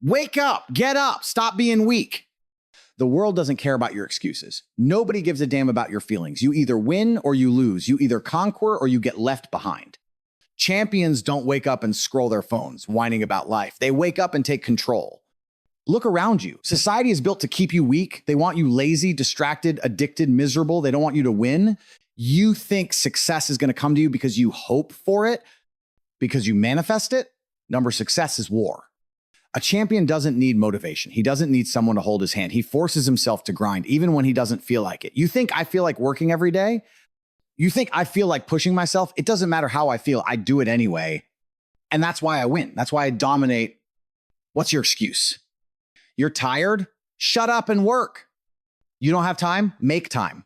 Wake up, get up, stop being weak. The world doesn't care about your excuses. Nobody gives a damn about your feelings. You either win or you lose. You either conquer or you get left behind. Champions don't wake up and scroll their phones, whining about life. They wake up and take control. Look around you. Society is built to keep you weak. They want you lazy, distracted, addicted, miserable. They don't want you to win. You think success is going to come to you because you hope for it, because you manifest it. Number success is war. A champion doesn't need motivation. He doesn't need someone to hold his hand. He forces himself to grind, even when he doesn't feel like it. You think I feel like working every day? You think I feel like pushing myself? It doesn't matter how I feel. I do it anyway. And that's why I win. That's why I dominate. What's your excuse? You're tired? Shut up and work. You don't have time? Make time.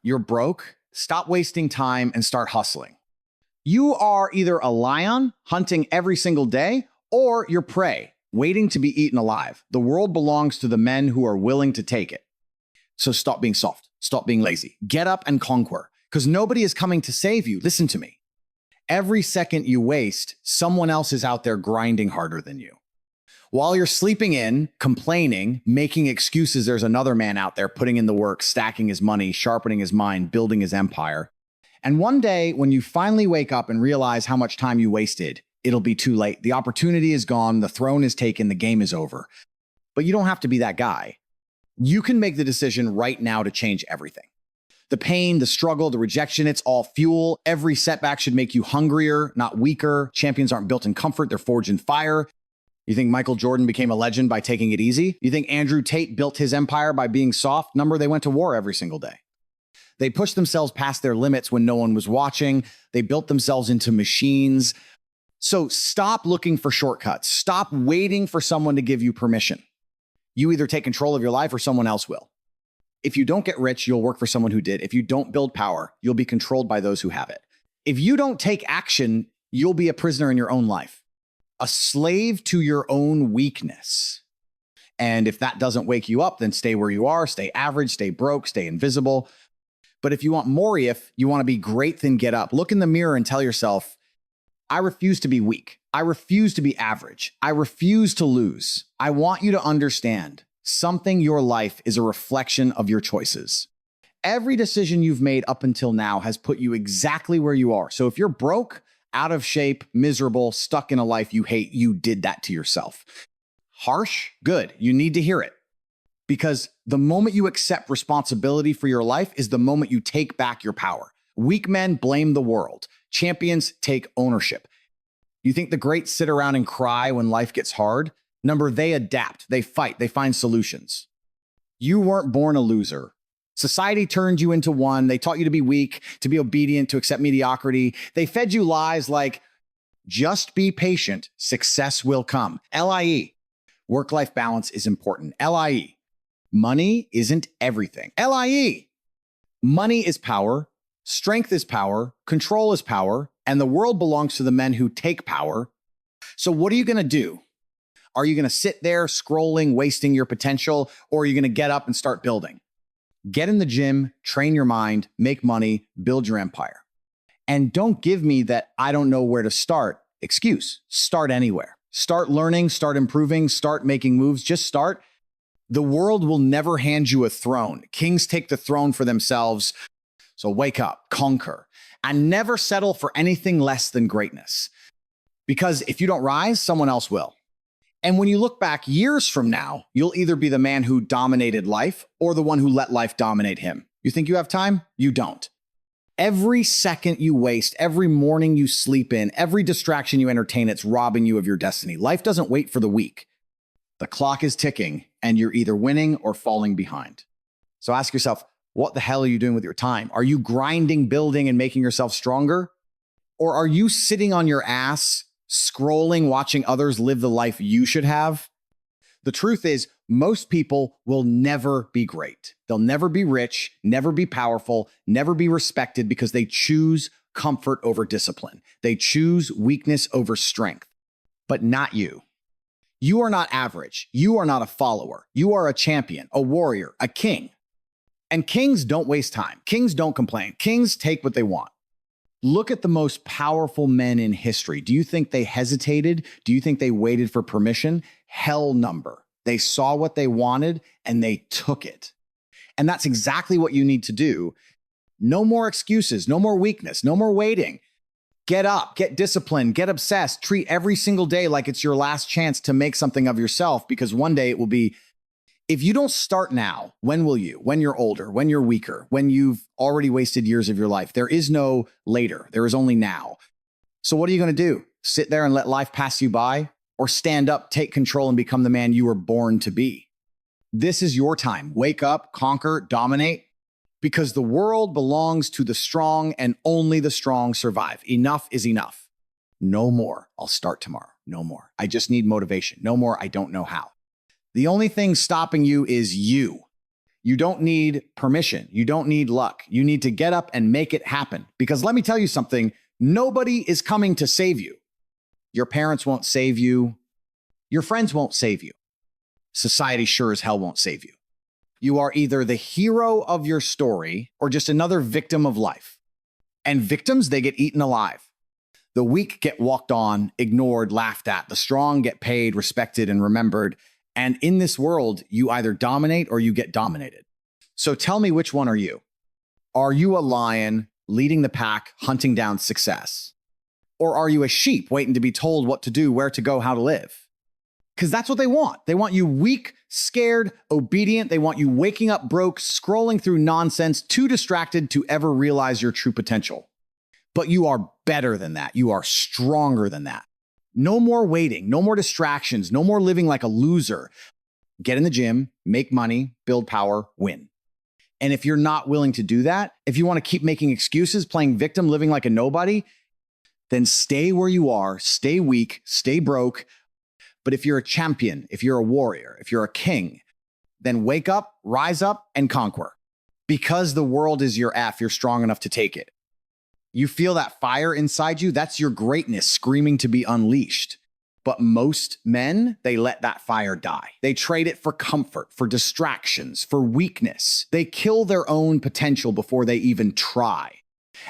You're broke? Stop wasting time and start hustling. You are either a lion hunting every single day, or you're prey waiting to be eaten alive. The world belongs to the men who are willing to take it. So stop being soft. Stop being lazy. Get up and conquer, because nobody is coming to save you. Listen to me. Every second you waste, someone else is out there grinding harder than you. While you're sleeping in, complaining, making excuses, there's another man out there putting in the work, stacking his money, sharpening his mind, building his empire. And one day, when you finally wake up and realize how much time you wasted, it'll be too late. The opportunity is gone. The throne is taken. The game is over. But you don't have to be that guy. You can make the decision right now to change everything. The pain, the struggle, the rejection, it's all fuel. Every setback should make you hungrier, not weaker. Champions aren't built in comfort. They're forged in fire. You think Michael Jordan became a legend by taking it easy? You think Andrew Tate built his empire by being soft? They went to war every single day. They pushed themselves past their limits when no one was watching. They built themselves into machines. So stop looking for shortcuts. Stop waiting for someone to give you permission. You either take control of your life or someone else will. If you don't get rich, you'll work for someone who did. If you don't build power, you'll be controlled by those who have it. If you don't take action, you'll be a prisoner in your own life, a slave to your own weakness. And if that doesn't wake you up, then stay where you are, stay average, stay broke, stay invisible. But if you want more, if you want to be great, then get up. Look in the mirror and tell yourself, I refuse to be weak. I refuse to be average. I refuse to lose. I want you to understand something. Your life is a reflection of your choices. Every decision you've made up until now has put you exactly where you are. So if you're broke, out of shape, miserable, stuck in a life you hate, you did that to yourself. Harsh? Good. You need to hear it. Because the moment you accept responsibility for your life is the moment you take back your power. Weak men blame the world. Champions take ownership. You think the greats sit around and cry when life gets hard? They adapt, they fight, they find solutions. You weren't born a loser. Society turned you into one. They taught you to be weak, to be obedient, to accept mediocrity. They fed you lies like, just be patient, success will come. LIE, work-life balance is important. LIE, money isn't everything. LIE, money is power, strength is power, control is power, and the world belongs to the men who take power. So what are you going to do? Are you going to sit there scrolling, wasting your potential, or are you going to get up and start building? Get in the gym, train your mind, make money, build your empire. And don't give me that I don't know where to start excuse. Start anywhere. Start learning, start improving, start making moves. Just start. The world will never hand you a throne. Kings take the throne for themselves. So wake up, conquer, and never settle for anything less than greatness. Because if you don't rise, someone else will. And when you look back years from now, you'll either be the man who dominated life or the one who let life dominate him. You think you have time? You don't. Every second you waste, every morning you sleep in, every distraction you entertain, it's robbing you of your destiny. Life doesn't wait for the weak. The clock is ticking, and you're either winning or falling behind. So ask yourself, what the hell are you doing with your time? Are you grinding, building, and making yourself stronger? Or are you sitting on your ass, scrolling, watching others live the life you should have? The truth is, most people will never be great. They'll never be rich, never be powerful, never be respected because they choose comfort over discipline. They choose weakness over strength, but not you. You are not average. You are not a follower. You are a champion, a warrior, a king. And kings don't waste time. Kings don't complain. Kings take what they want. Look at the most powerful men in history. Do you think they hesitated? Do you think they waited for permission? hell number. They saw what they wanted and they took it. And that's exactly what you need to do. No more excuses, no more weakness, no more waiting. Get up, get disciplined, get obsessed, treat every single day like it's your last chance to make something of yourself, because one day it will be. If you don't start now, when will you? When you're older, when you're weaker, when you've already wasted years of your life. There is no later. There is only now. So what are you going to do? Sit there and let life pass you by? Or stand up, take control, and become the man you were born to be? This is your time. Wake up, conquer, dominate, because the world belongs to the strong and only the strong survive. Enough is enough. No more. I'll start tomorrow. No more. I just need motivation. No more. I don't know how. The only thing stopping you is you. You don't need permission. You don't need luck. You need to get up and make it happen. Because let me tell you something, nobody is coming to save you. Your parents won't save you. Your friends won't save you. Society sure as hell won't save you. You are either the hero of your story or just another victim of life. And victims, they get eaten alive. The weak get walked on, ignored, laughed at. The strong get paid, respected, and remembered. And in this world, you either dominate or you get dominated. So tell me, which one are you? Are you a lion leading the pack, hunting down success? Or are you a sheep waiting to be told what to do, where to go, how to live? Because that's what they want. They want you weak, scared, obedient. They want you waking up broke, scrolling through nonsense, too distracted to ever realize your true potential. But you are better than that. You are stronger than that. No more waiting, no more distractions, no more living like a loser. Get in the gym, make money, build power, win. And if you're not willing to do that, if you want to keep making excuses, playing victim, living like a nobody, then stay where you are, stay weak, stay broke. But if you're a champion, if you're a warrior, if you're a king, then wake up, rise up, and conquer. Because the world is your F, you're strong enough to take it. You feel that fire inside you? That's your greatness screaming to be unleashed. But most men, they let that fire die. They trade it for comfort, for distractions, for weakness. They kill their own potential before they even try.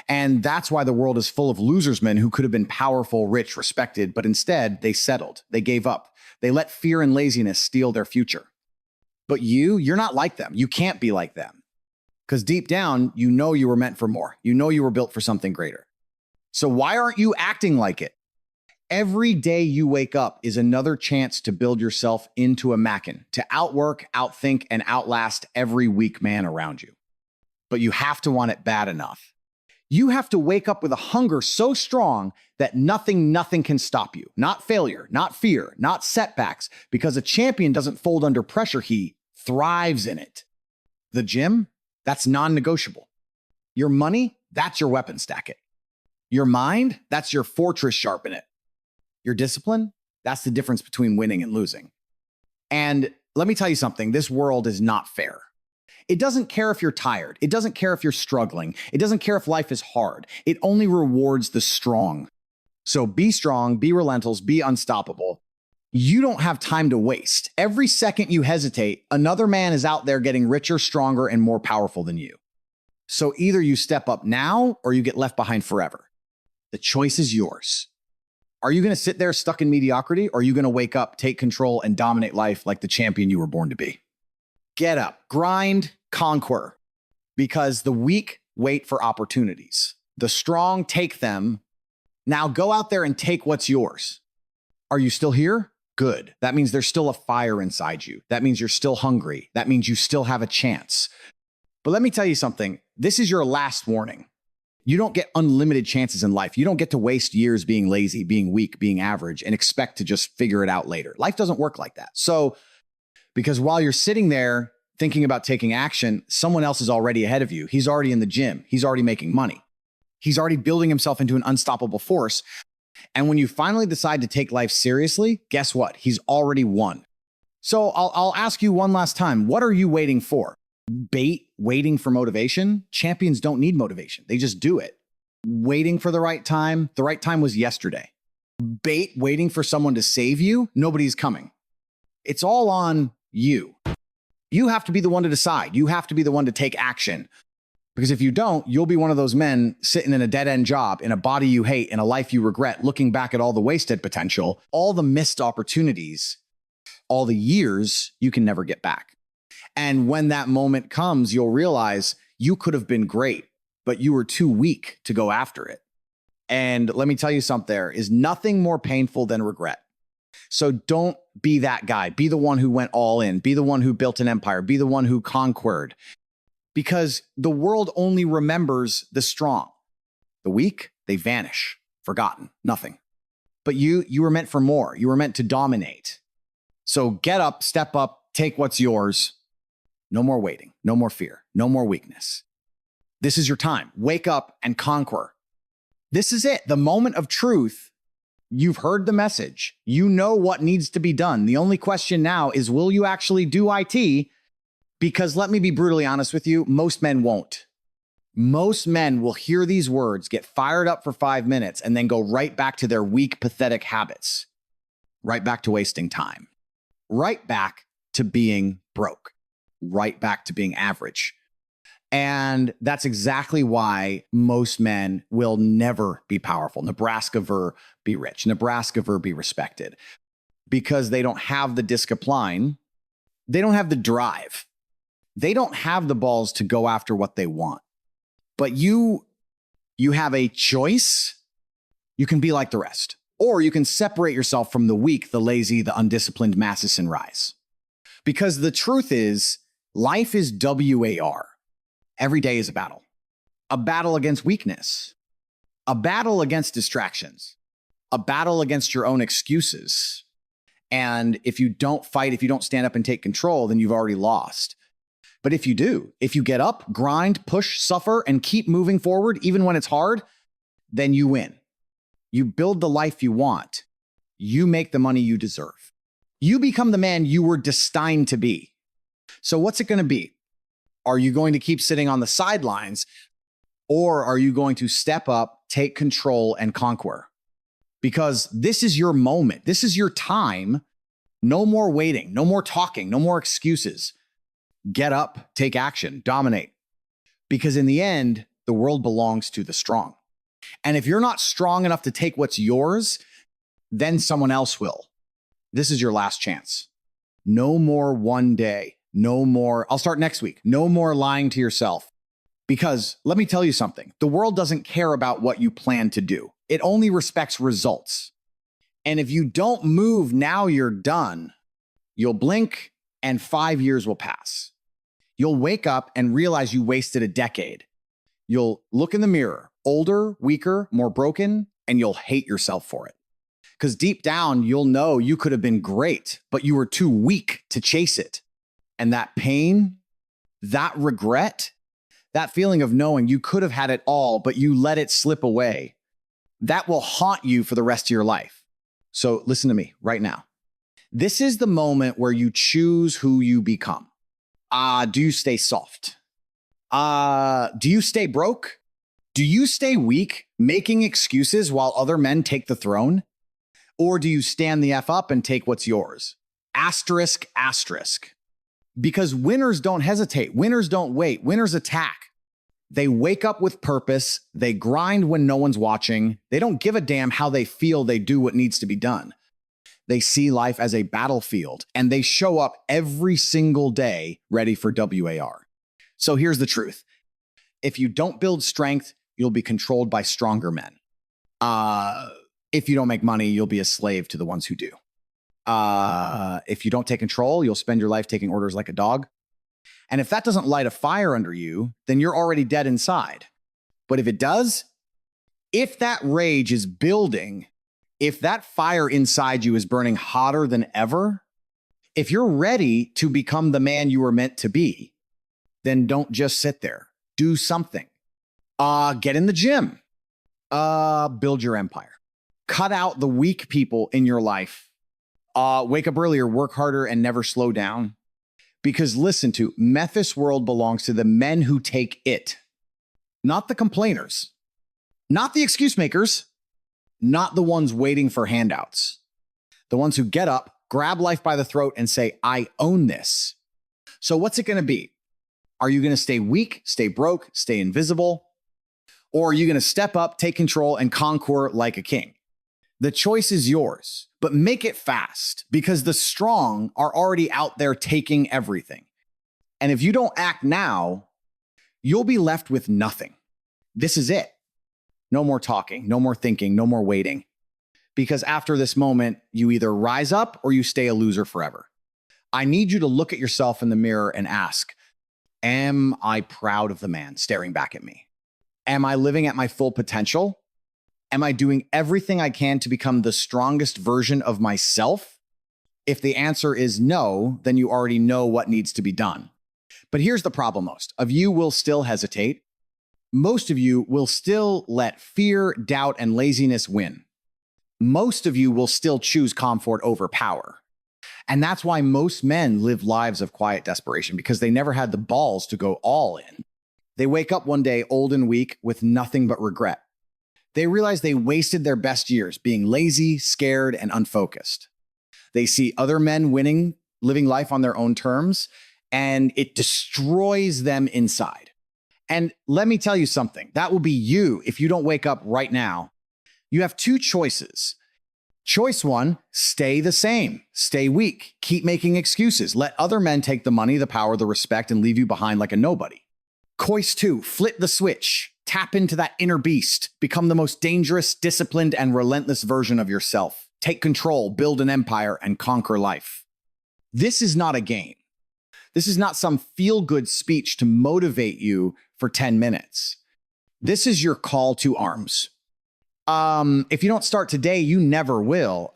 And that's why the world is full of losers men who could have been powerful, rich, respected, but instead they settled. They gave up. They let fear and laziness steal their future. But you're not like them. You can't be like them. Because deep down, you know you were meant for more. You know you were built for something greater. So why aren't you acting like it? Every day you wake up is another chance to build yourself into a Mackin, to outwork, outthink, and outlast every weak man around you. But you have to want it bad enough. You have to wake up with a hunger so strong that nothing can stop you. Not failure, not fear, not setbacks, because a champion doesn't fold under pressure. He thrives in it. The gym? That's non-negotiable. Your money, that's your weapon, stack it. Your mind, that's your fortress, sharpen it. Your discipline, that's the difference between winning and losing. And let me tell you something, this world is not fair. It doesn't care if you're tired. It doesn't care if you're struggling. It doesn't care if life is hard. It only rewards the strong. So be strong, be relentless, be unstoppable. You don't have time to waste. Every second you hesitate, another man is out there getting richer, stronger, and more powerful than you. So either you step up now or you get left behind forever. The choice is yours. Are you going to sit there stuck in mediocrity, or are you going to wake up, take control, and dominate life like the champion you were born to be? Get up, grind, conquer, because the weak wait for opportunities. The strong take them. Now go out there and take what's yours. Are you still here? Good. That means there's still a fire inside you. That means you're still hungry. That means you still have a chance. But let me tell you something. This is your last warning. You don't get unlimited chances in life. You don't get to waste years being lazy, being weak, being average, and expect to just figure it out later. Life doesn't work like that. So, because while you're sitting there thinking about taking action, someone else is already ahead of you. He's already in the gym. He's already making money. He's already building himself into an unstoppable force. And when you finally decide to take life seriously, guess what? He's already won. So I'll ask you one last time. What are you waiting for? Bait, waiting for motivation? Champions don't need motivation. They just do it. Waiting for the right time? The right time was yesterday. Bait, waiting for someone to save you? Nobody's coming. It's all on you. You have to be the one to decide. You have to be the one to take action. Because if you don't, you'll be one of those men sitting in a dead-end job, in a body you hate, in a life you regret, looking back at all the wasted potential, all the missed opportunities all the years you can never get back. And when that moment comes, you'll realize you could have been great, but you were too weak to go after it. And let me tell you something, there is nothing more painful than regret. So don't be that guy. Be the one who went all in. Be the one who built an empire. Be the one who conquered. Because the world only remembers the strong. The weak, they vanish, forgotten, nothing. But you were meant for more. You were meant to dominate. So get up, step up, take what's yours. No more waiting, no more fear, no more weakness. This is your time. Wake up and conquer. This is it. The moment of truth. You've heard the message. You know what needs to be done. The only question now is, will you actually do IT? Because let me be brutally honest with you, most men won't. Most men will hear these words, get fired up for 5 minutes, and then go right back to their weak, pathetic habits. Right back to wasting time. Right back to being broke. Right back to being average. And that's exactly why most men will never be powerful. Nebraska ver be rich. Nebraska ver be respected. Because they don't have the discipline. They don't have the drive. They don't have the balls to go after what they want. But you have a choice. You can be like the rest. Or you can separate yourself from the weak, the lazy, the undisciplined masses and rise. Because the truth is, life is WAR. Every day is a battle against weakness, a battle against distractions, a battle against your own excuses. And if you don't fight, if you don't stand up and take control, then you've already lost. But if you do, if you get up, grind, push, suffer, and keep moving forward, even when it's hard, then you win. You build the life you want. You make the money you deserve. You become the man you were destined to be. So what's it going to be? Are you going to keep sitting on the sidelines, or are you going to step up, take control, and conquer? Because this is your moment. This is your time. No more waiting, no more talking, no more excuses. Get up, take action, dominate. Because in the end, the world belongs to the strong. And if you're not strong enough to take what's yours, then someone else will. This is your last chance. No more one day. No more, I'll start next week. No more lying to yourself. Because let me tell you something. The world doesn't care about what you plan to do. It only respects results. And if you don't move now, you're done. You'll blink and 5 years will pass. You'll wake up and realize you wasted a decade. You'll look in the mirror, older, weaker, more broken, and you'll hate yourself for it. Because deep down, you'll know you could have been great, but you were too weak to chase it. And that pain, that regret, that feeling of knowing you could have had it all, but you let it slip away, that will haunt you for the rest of your life. So listen to me right now. This is the moment where you choose who you become. Do you stay soft? Do you stay broke? Do you stay weak, making excuses while other men take the throne? Or do you stand the F up and take what's yours? Asterisk, asterisk. Because winners don't hesitate. Winners don't wait. Winners attack. They wake up with purpose. They grind when no one's watching. They don't give a damn how they feel. They do what needs to be done. They see life as a battlefield, and they show up every single day ready for WAR. So here's the truth. If you don't build strength, you'll be controlled by stronger men. If you don't make money, you'll be a slave to the ones who do. If you don't take control, you'll spend your life taking orders like a dog. And if that doesn't light a fire under you, then you're already dead inside. But if it does, if that rage is building, if that fire inside you is burning hotter than ever, if you're ready to become the man you were meant to be, then don't just sit there. Do something. Get in the gym. Build your empire. Cut out the weak people in your life. Wake up earlier, work harder, and never slow down. Because listen to, Memphis world belongs to the men who take it, not the complainers, not the excuse makers, not the ones waiting for handouts. The ones who get up, grab life by the throat, and say, I own this. So what's it going to be? Are you going to stay weak, stay broke, stay invisible? Or are you going to step up, take control, and conquer like a king? The choice is yours, but make it fast because the strong are already out there taking everything. And if you don't act now, you'll be left with nothing. This is it. No more talking, no more thinking, no more waiting. Because after this moment, you either rise up or you stay a loser forever. I need you to look at yourself in the mirror and ask, am I proud of the man staring back at me? Am I living at my full potential? Am I doing everything I can to become the strongest version of myself? If the answer is no, then you already know what needs to be done. But here's the problem: most of you will still hesitate. Most of you will still let fear, doubt, and laziness win. Most of you will still choose comfort over power. And that's why most men live lives of quiet desperation, because they never had the balls to go all in. They wake up one day old and weak with nothing but regret. They realize they wasted their best years being lazy, scared, and unfocused. They see other men winning, living life on their own terms, and it destroys them inside. And let me tell you something, that will be you if you don't wake up right now. You have two choices. Choice one, stay the same, stay weak, keep making excuses, let other men take the money, the power, the respect, and leave you behind like a nobody. Choice two, flip the switch, tap into that inner beast, become the most dangerous, disciplined, and relentless version of yourself. Take control, build an empire, and conquer life. This is not a game. This is not some feel-good speech to motivate you for 10 minutes. This is your call to arms. If you don't start today, you never will.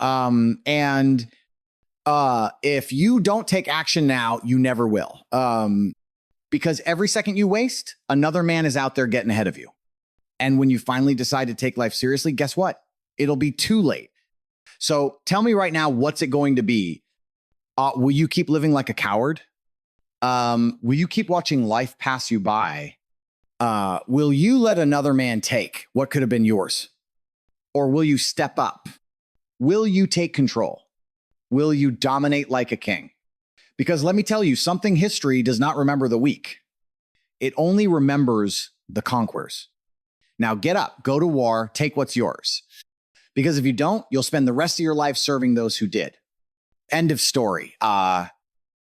If you don't take action now, you never will. Because every second you waste, another man is out there getting ahead of you. And when you finally decide to take life seriously, guess what? It'll be too late. So tell me right now, what's it going to be? Will you keep living like a coward? Will you keep watching life pass you by? Will you let another man take what could have been yours? Or will you step up? Will you take control? Will you dominate like a king? Because let me tell you, something history does not remember the weak. It only remembers the conquerors. Now get up, go to war, take what's yours. Because if you don't, you'll spend the rest of your life serving those who did. End of story.